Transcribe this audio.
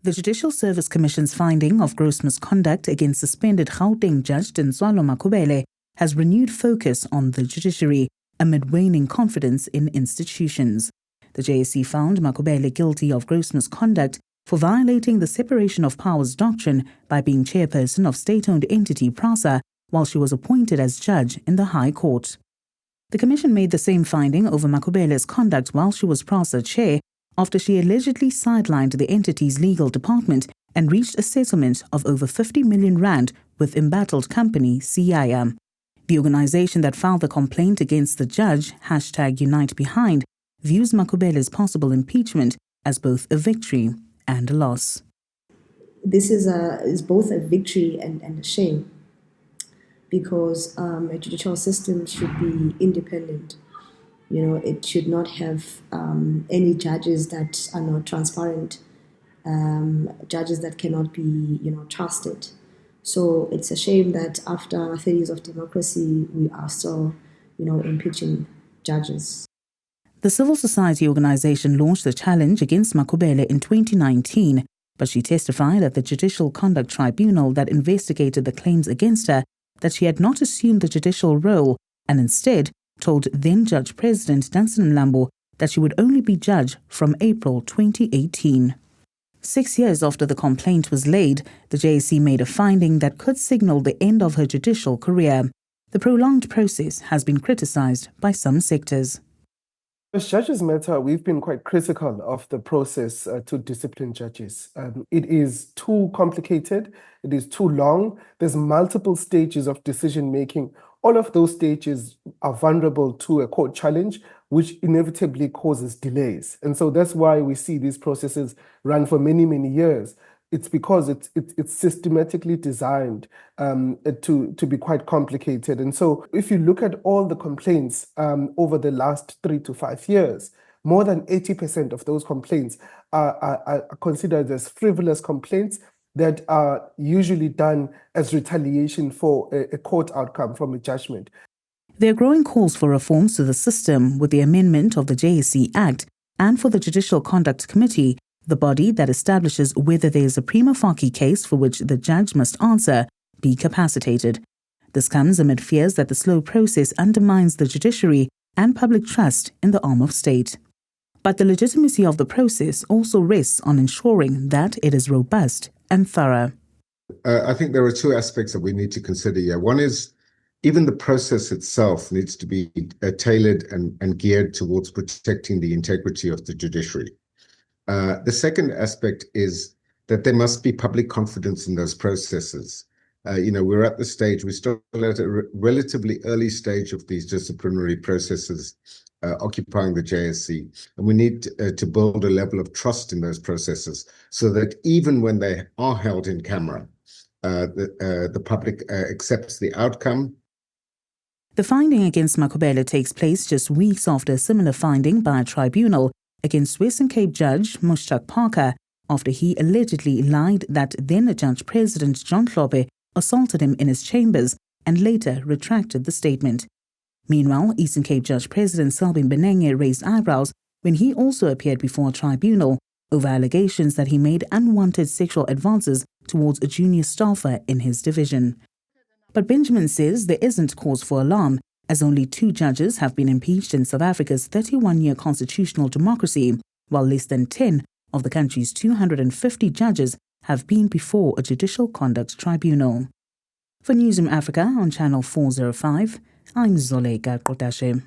The Judicial Service Commission's finding of gross misconduct against suspended Gauteng Judge Tintswalo Makhubele has renewed focus on the judiciary amid waning confidence in institutions. The JSC found Makhubele guilty of gross misconduct for violating the separation of powers doctrine by being chairperson of state-owned entity Prasa while she was appointed as judge in the High Court. The Commission made the same finding over Makhubele's conduct while she was Prasa chair after she allegedly sidelined the entity's legal department and reached a settlement of over 50 million rand with embattled company Siaya. The organization that filed the complaint against the judge, #UniteBehind, views Makhubele's possible impeachment as both a victory and a loss. This is both a victory and a shame, because a judicial system should be independent. It should not have any judges that are not transparent, judges that cannot be, trusted. So it's a shame that after 30 years of democracy, we are still, impeaching judges. The civil society organization launched a challenge against Makhubele in 2019, but she testified at the Judicial Conduct Tribunal that investigated the claims against her that she had not assumed the judicial role and instead told then-Judge President Danson Mlambo that she would only be judge from April 2018. 6 years after the complaint was laid, the JSC made a finding that could signal the end of her judicial career. The prolonged process has been criticized by some sectors. As Judges Matter, we've been quite critical of the process to discipline judges. It is too complicated, it is too long, there's multiple stages of decision-making. All of those stages are vulnerable to a court challenge, which inevitably causes delays. And so that's why we see these processes run for many, many years. It's because it's systematically designed to be quite complicated. And so if you look at all the complaints over the last 3 to 5 years, more than 80% of those complaints are considered as frivolous complaints that are usually done as retaliation for a court outcome from a judgment. There are growing calls for reforms to the system with the amendment of the JSC Act and for the Judicial Conduct Committee, the body that establishes whether there is a prima facie case for which the judge must answer, be capacitated. This comes amid fears that the slow process undermines the judiciary and public trust in the arm of state. But the legitimacy of the process also rests on ensuring that it is robust and thorough. I think there are two aspects that we need to consider here. One is even the process itself needs to be tailored and geared towards protecting the integrity of the judiciary. The second aspect is that there must be public confidence in those processes. We're at the stage, we're still at a relatively early stage of these disciplinary processes occupying the JSC. And we need to build a level of trust in those processes so that even when they are held in camera, the public accepts the outcome. The finding against Makhubele takes place just weeks after a similar finding by a tribunal against Western Cape Judge Mushtaq Parker after he allegedly lied that then-Judge President John Hlophe assaulted him in his chambers and later retracted the statement. Meanwhile, Eastern Cape Judge President Selbin Benenge raised eyebrows when he also appeared before a tribunal over allegations that he made unwanted sexual advances towards a junior staffer in his division. But Benjamin says there isn't cause for alarm, as only 2 judges have been impeached in South Africa's 31-year constitutional democracy, while less than 10 of the country's 250 judges have been before a judicial conduct tribunal. For Newzroom Afrika on Channel 405, I'm Zoleka Qodashe.